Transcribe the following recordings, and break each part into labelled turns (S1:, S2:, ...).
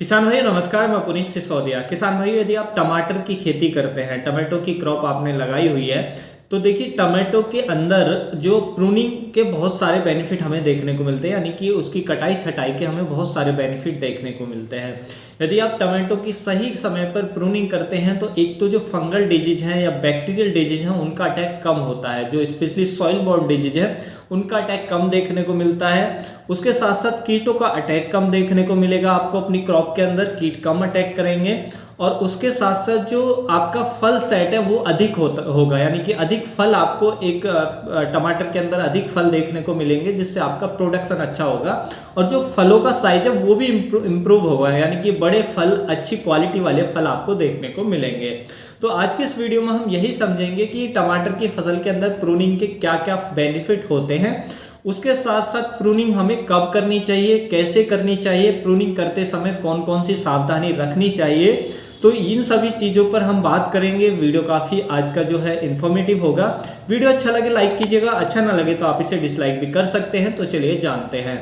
S1: किसान भाई नमस्कार। मैं पुनीत सिसोदिया। किसान भाई यदि आप टमाटर की खेती करते हैं, टमाटो की क्रॉप आपने लगाई हुई है, तो देखिए टमाटो के अंदर जो प्रूनिंग के बहुत सारे बेनिफिट हमें देखने को मिलते हैं, यानी कि उसकी कटाई छटाई के हमें बहुत सारे बेनिफिट देखने को मिलते हैं। यदि आप टमाटो की सही समय पर प्रूनिंग करते हैं तो एक तो जो फंगल डिजीज हैं या बैक्टीरियल डिजीज हैं उनका अटैक कम होता है, जो स्पेशली सॉइल बॉर्न डिजीज है उनका अटैक कम देखने को मिलता है। उसके साथ साथ कीटों का अटैक कम देखने को मिलेगा, आपको अपनी क्रॉप के अंदर कीट कम अटैक करेंगे। और उसके साथ साथ जो आपका फल सेट है वो अधिक होगा, यानी कि अधिक फल आपको एक टमाटर के अंदर अधिक फल देखने को मिलेंगे, जिससे आपका प्रोडक्शन अच्छा होगा। और जो फलों का साइज है वो भी इम्प्रूव होगा, यानी कि बड़े फल, अच्छी क्वालिटी वाले फल आपको देखने को मिलेंगे। तो आज के इस वीडियो में हम यही समझेंगे कि टमाटर की फसल के अंदर प्रूनिंग के क्या क्या बेनिफिट होते हैं, उसके साथ साथ प्रूनिंग हमें कब करनी चाहिए, कैसे करनी चाहिए, प्रूनिंग करते समय कौन कौन सी सावधानी रखनी चाहिए। तो इन सभी चीज़ों पर हम बात करेंगे। वीडियो काफ़ी आज का जो है इन्फॉर्मेटिव होगा। वीडियो अच्छा लगे लाइक कीजिएगा, अच्छा ना लगे तो आप इसे डिसलाइक भी कर सकते हैं। तो चलिए जानते हैं।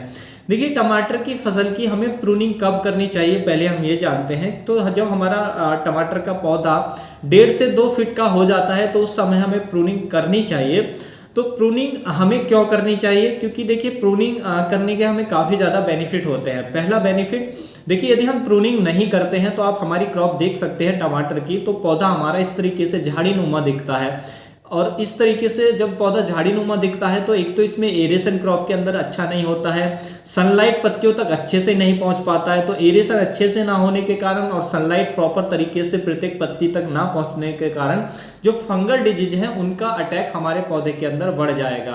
S1: देखिए टमाटर की फसल की हमें प्रूनिंग कब करनी चाहिए, पहले हम ये जानते हैं। तो जब हमारा टमाटर का पौधा 1.5 से 2 फीट का हो जाता है तो उस समय हमें प्रूनिंग करनी चाहिए। तो प्रूनिंग हमें क्यों करनी चाहिए, क्योंकि देखिए प्रूनिंग करने के हमें काफ़ी ज़्यादा बेनिफिट होते हैं। पहला बेनिफिट देखिए, यदि हम प्रूनिंग नहीं करते हैं तो आप हमारी क्रॉप देख सकते हैं टमाटर की, तो पौधा हमारा इस तरीके से झाड़ी नुमा दिखता है। और इस तरीके से जब पौधा झाड़ी नुमा दिखता है तो एक तो इसमें एरेशन क्रॉप के अंदर अच्छा नहीं होता है, सनलाइट पत्तियों तक अच्छे से नहीं पहुंच पाता है। तो एरेशन अच्छे से ना होने के कारण और सनलाइट प्रॉपर तरीके से प्रत्येक पत्ती तक ना पहुंचने के कारण जो फंगल डिजीज है उनका अटैक हमारे पौधे के अंदर बढ़ जाएगा।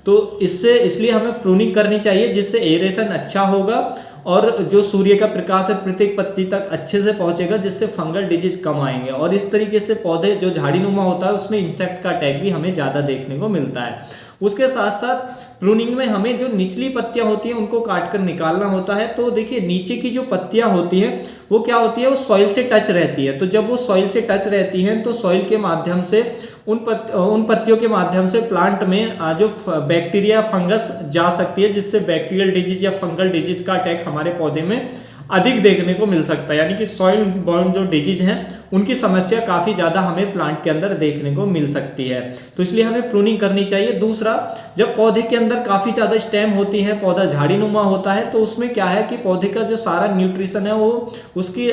S1: तो इसलिए हमें प्रूनिंग करनी चाहिए, जिससे एरेशन अच्छा होगा और जो सूर्य का प्रकाश है प्रत्येक पत्ती तक अच्छे से पहुंचेगा, जिससे फंगल डिजीज कम आएंगे। और इस तरीके से पौधे जो झाड़ी नुमा होता है उसमें इंसेक्ट का अटैक भी हमें ज़्यादा देखने को मिलता है। उसके साथ साथ प्रूनिंग में हमें जो निचली पत्तियां होती हैं उनको काट कर निकालना होता है। तो देखिए नीचे की जो पत्तियां होती हैं वो क्या होती है, वो सॉइल से टच रहती है। तो जब वो सॉइल से टच रहती हैं तो सॉइल के माध्यम से उन पत्तियों के माध्यम से प्लांट में जो बैक्टीरिया फंगस जा सकती है, जिससे बैक्टीरियल डिजीज या फंगल डिजीज का अटैक हमारे पौधे में अधिक देखने को मिल सकता है। यानी कि सॉइल बॉर्न जो डिजीज हैं उनकी समस्या काफ़ी ज़्यादा हमें प्लांट के अंदर देखने को मिल सकती है। तो इसलिए हमें प्रूनिंग करनी चाहिए। दूसरा, जब पौधे के अंदर काफ़ी ज़्यादा स्टेम होती है, पौधा झाड़ी नुमा होता है, तो उसमें क्या है कि पौधे का जो सारा न्यूट्रिशन है वो उसकी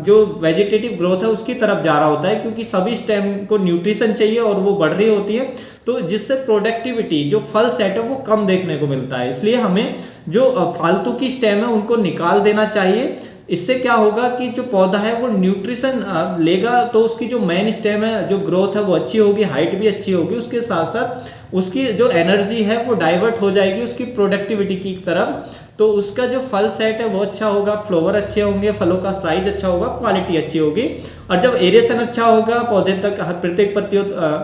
S1: जो वेजिटेटिव ग्रोथ है उसकी तरफ जा रहा होता है, क्योंकि सभी स्टेम को न्यूट्रिशन चाहिए और वो बढ़ रही होती है। तो जिससे प्रोडक्टिविटी जो फल सेट है वो कम देखने को मिलता है। इसलिए हमें जो फालतू की स्टेम है उनको निकाल देना चाहिए। इससे क्या होगा कि जो पौधा है वो न्यूट्रिशन लेगा, तो उसकी जो मेन स्टेम है जो ग्रोथ है वो अच्छी होगी, हाइट भी अच्छी होगी। उसके साथ साथ उसकी जो एनर्जी है वो डाइवर्ट हो जाएगी उसकी प्रोडक्टिविटी की तरफ। तो उसका जो फल सेट है वो अच्छा होगा, फ्लावर अच्छे होंगे, फलों का साइज अच्छा होगा, क्वालिटी अच्छी होगी। और जब एरेशन अच्छा होगा, पौधे तक प्रत्येक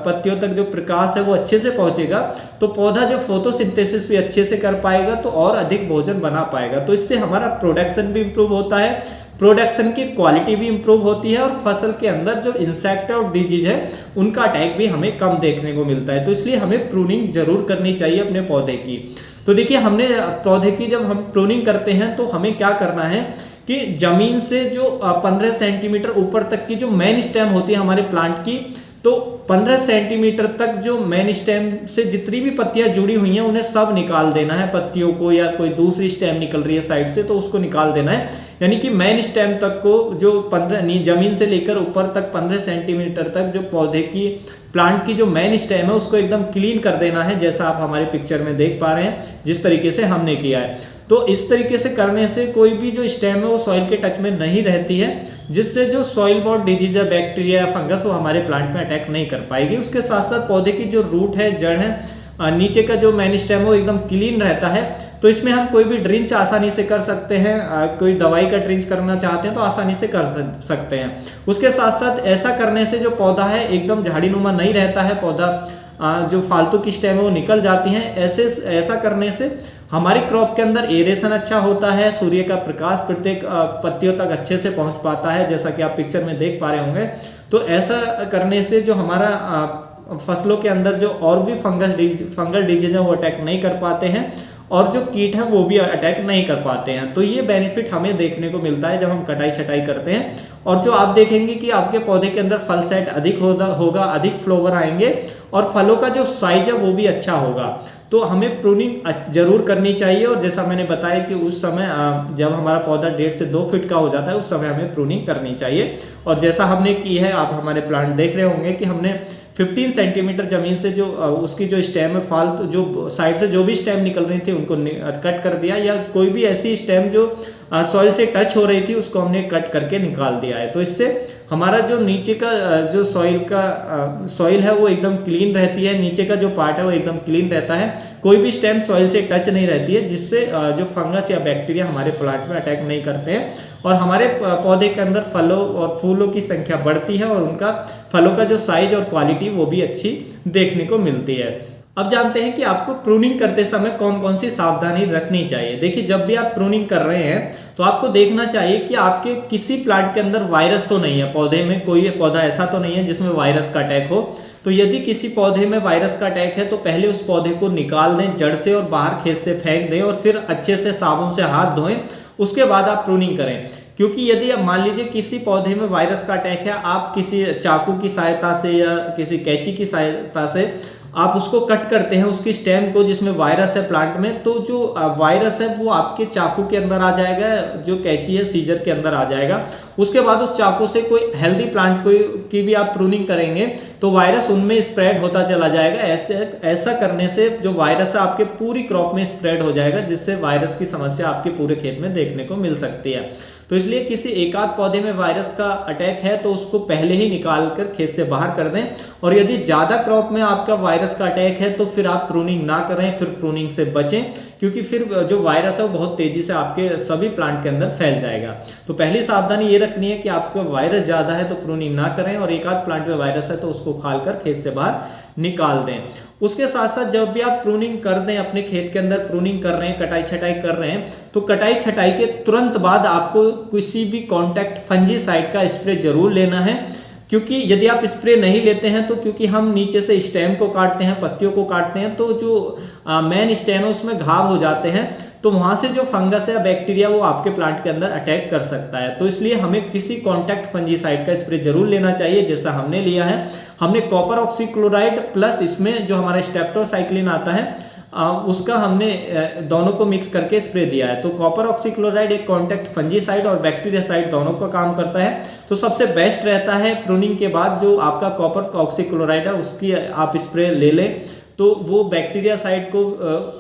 S1: पत्तियों तक जो प्रकाश है वो अच्छे से पहुंचेगा, तो पौधा जो फोटोसिंथेसिस भी अच्छे से कर पाएगा तो और अधिक भोजन बना पाएगा। तो इससे हमारा प्रोडक्शन भी इम्प्रूव होता है, प्रोडक्शन की क्वालिटी भी इम्प्रूव होती है, और फसल के अंदर जो इंसेक्ट और डिजीज है उनका अटैक भी हमें कम देखने को मिलता है। तो इसलिए हमें प्रूनिंग जरूर करनी चाहिए अपने पौधे की। तो देखिए हमने पौधे की जब हम प्रूनिंग करते हैं तो हमें क्या करना है कि जमीन से जो 15 सेंटीमीटर ऊपर तक की जो मेन स्टेम होती है हमारे प्लांट की, तो 15 सेंटीमीटर तक जो मेन स्टेम से जितनी भी पत्तियां जुड़ी हुई हैं उन्हें सब निकाल देना है पत्तियों को, या कोई दूसरी स्टेम निकल रही है साइड से तो उसको निकाल देना है। यानी कि मेन स्टेम तक को जो 15 जमीन से लेकर ऊपर तक 15 सेंटीमीटर तक जो पौधे की प्लांट की जो मेन स्टेम है उसको एकदम क्लीन कर देना है, जैसा आप हमारे पिक्चर में देख पा रहे हैं जिस तरीके से हमने किया है। तो इस तरीके से करने से कोई भी जो स्टेम है वो सॉइल के टच में नहीं रहती है, जिससे जो सॉइल बॉर्न डिजीज है, बैक्टीरिया या फंगस वो हमारे प्लांट में अटैक नहीं कर पाएगी। उसके साथ साथ पौधे की जो रूट है, जड़ है, नीचे का जो मेन स्टेम है वो एकदम क्लीन रहता है। तो इसमें हम कोई भी ड्रिंच आसानी से कर सकते हैं, कोई दवाई का ड्रिंच करना चाहते हैं तो आसानी से कर सकते हैं। उसके साथ साथ ऐसा करने से जो पौधा है एकदम झाड़ी नुमा नहीं रहता है, पौधा जो फालतू की स्टेम है वो निकल जाती हैं। ऐसा करने से हमारी क्रॉप के अंदर एरेशन अच्छा होता है, सूर्य का प्रकाश प्रत्येक पत्तियों तक अच्छे से पहुंच पाता है, जैसा कि आप पिक्चर में देख पा रहे होंगे। तो ऐसा करने से जो हमारा फसलों के अंदर जो और भी फंगल डिजीज है वो अटैक नहीं कर पाते हैं। और जो कीट है वो भी अटैक नहीं कर पाते हैं। तो ये बेनिफिट हमें देखने को मिलता है जब हम कटाई छटाई करते हैं। और जो आप देखेंगे कि आपके पौधे के अंदर फल सेट अधिक होगा, अधिक फ्लावर आएंगे और फलों का जो साइज है वो भी अच्छा होगा। तो हमें प्रूनिंग जरूर करनी चाहिए। और जैसा मैंने बताया कि उस समय जब हमारा पौधा 1.5 से 2 फीट का हो जाता है उस समय हमें प्रूनिंग करनी चाहिए। और जैसा हमने की है, आप हमारे प्लांट देख रहे होंगे कि हमने 15 सेंटीमीटर जमीन से जो उसकी जो स्टेम है, फालतू जो साइड से जो भी स्टेम निकल रही थी उनको कट कर दिया, या कोई भी ऐसी स्टेम जो सॉइल से टच हो रही थी उसको हमने कट करके निकाल दिया है। तो इससे हमारा जो नीचे का जो सॉइल है वो एकदम क्लीन रहती है, नीचे का जो पार्ट है वो एकदम क्लीन रहता है, कोई भी स्टेम सॉइल से टच नहीं रहती है, जिससे जो फंगस या बैक्टीरिया हमारे प्लांट में अटैक नहीं करते हैं और हमारे पौधे के अंदर फलों और फूलों की संख्या बढ़ती है और उनका फलों का जो साइज और क्वालिटी वो भी अच्छी देखने को मिलती है। अब जानते हैं कि आपको प्रूनिंग करते समय कौन कौन सी सावधानी रखनी चाहिए। देखिए, जब भी आप प्रूनिंग कर रहे हैं तो आपको देखना चाहिए कि आपके किसी प्लांट के अंदर वायरस तो नहीं है, पौधे में कोई पौधा ऐसा तो नहीं है जिसमें वायरस का अटैक हो। तो यदि किसी पौधे में वायरस का अटैक है तो पहले उस पौधे को निकाल दें जड़ से और बाहर खेत से फेंक दें और फिर अच्छे से साबुन से हाथ धोएं, उसके बाद आप प्रूनिंग करें। क्योंकि यदि आप मान लीजिए किसी पौधे में वायरस का अटैक है, आप किसी चाकू की सहायता से या किसी कैंची की सहायता से आप उसको कट करते हैं उसकी स्टेम को जिसमें वायरस है प्लांट में, तो जो वायरस है वो आपके चाकू के अंदर आ जाएगा, जो कैंची है सीजर के अंदर आ जाएगा। उसके बाद उस चाकू से कोई हेल्दी प्लांट की भी आप प्रूनिंग करेंगे तो वायरस उनमें स्प्रेड होता चला जाएगा। ऐसा करने से जो वायरस है आपके पूरी क्रॉप में स्प्रेड हो जाएगा, जिससे वायरस की समस्या आपके पूरे खेत में देखने को मिल सकती है। तो इसलिए किसी एक आध पौधे में वायरस का अटैक है तो उसको पहले ही निकाल कर खेत से बाहर कर दें। और यदि ज़्यादा क्रॉप में आपका वायरस का अटैक है तो फिर आप प्रूनिंग ना करें, फिर प्रूनिंग से बचें, क्योंकि फिर जो वायरस है वो बहुत तेज़ी से आपके सभी प्लांट के अंदर फैल जाएगा। तो पहली सावधानी ये रखनी है कि आपका वायरस ज़्यादा है तो प्रूनिंग ना करें, और एक आध प्लांट में वायरस है तो उसको खाल कर खेत से बाहर निकाल दें। उसके साथ साथ जब भी आप प्रूनिंग कर दें, अपने खेत के अंदर प्रूनिंग कर रहे हैं, कटाई छटाई कर रहे हैं, तो कटाई छटाई के तुरंत बाद आपको किसी भी कॉन्टैक्ट फंजीसाइड का स्प्रे जरूर लेना है। क्योंकि यदि आप स्प्रे नहीं लेते हैं तो क्योंकि हम नीचे से स्टेम को काटते हैं, पत्तियों को काटते हैं, तो जो मेन स्टेम है उसमें घाव हो जाते हैं, तो वहां से जो फंगस है या बैक्टीरिया वो आपके प्लांट के अंदर अटैक कर सकता है। तो इसलिए हमें किसी कॉन्टैक्ट फंजीसाइड का स्प्रे जरूर लेना चाहिए, जैसा हमने लिया है। हमने कॉपर ऑक्सीक्लोराइड प्लस इसमें जो हमारा स्टेप्टोसाइक्लिन आता है उसका हमने दोनों को मिक्स करके स्प्रे दिया है। तो कॉपर ऑक्सीक्लोराइड एक कॉन्टैक्ट फंजीसाइड और बैक्टीरियासाइड दोनों का काम करता है। तो सबसे बेस्ट रहता है प्रूनिंग के बाद जो आपका कॉपर ऑक्सीक्लोराइड है उसकी आप स्प्रे ले लें, तो वो बैक्टीरिया साइड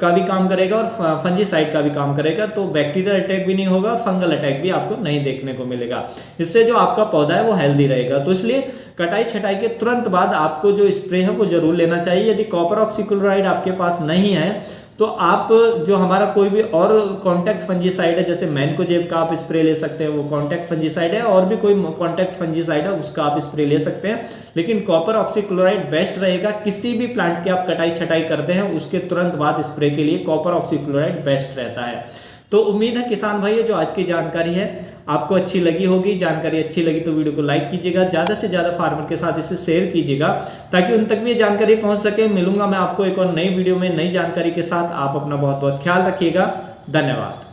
S1: का भी काम करेगा और फंजीसाइड का भी काम करेगा। तो बैक्टीरियल अटैक भी नहीं होगा और फंगल अटैक भी आपको नहीं देखने को मिलेगा। इससे जो आपका पौधा है वो हेल्दी रहेगा। तो इसलिए कटाई छटाई के तुरंत बाद आपको जो स्प्रे है वो जरूर लेना चाहिए। यदि कॉपर ऑक्सीक्लोराइड आपके पास नहीं है तो आप जो हमारा कोई भी और कॉन्टैक्ट फंजीसाइड है, जैसे मैनकोजेब का आप स्प्रे ले सकते हैं, वो कॉन्टैक्ट फंजीसाइड है, और भी कोई कॉन्टैक्ट फंजीसाइड है उसका आप स्प्रे ले सकते हैं। लेकिन कॉपर ऑक्सीक्लोराइड बेस्ट रहेगा। किसी भी प्लांट की आप कटाई छटाई करते हैं उसके तुरंत बाद स्प्रे के लिए कॉपर ऑक्सीक्लोराइड बेस्ट रहता है। तो उम्मीद है किसान भाई जो आज की जानकारी है आपको अच्छी लगी होगी। जानकारी अच्छी लगी तो वीडियो को लाइक कीजिएगा, ज़्यादा से ज़्यादा फार्मर के साथ इसे शेयर कीजिएगा ताकि उन तक भी जानकारी पहुंच सके। मिलूंगा मैं आपको एक और नई वीडियो में नई जानकारी के साथ। आप अपना बहुत बहुत ख्याल रखिएगा। धन्यवाद।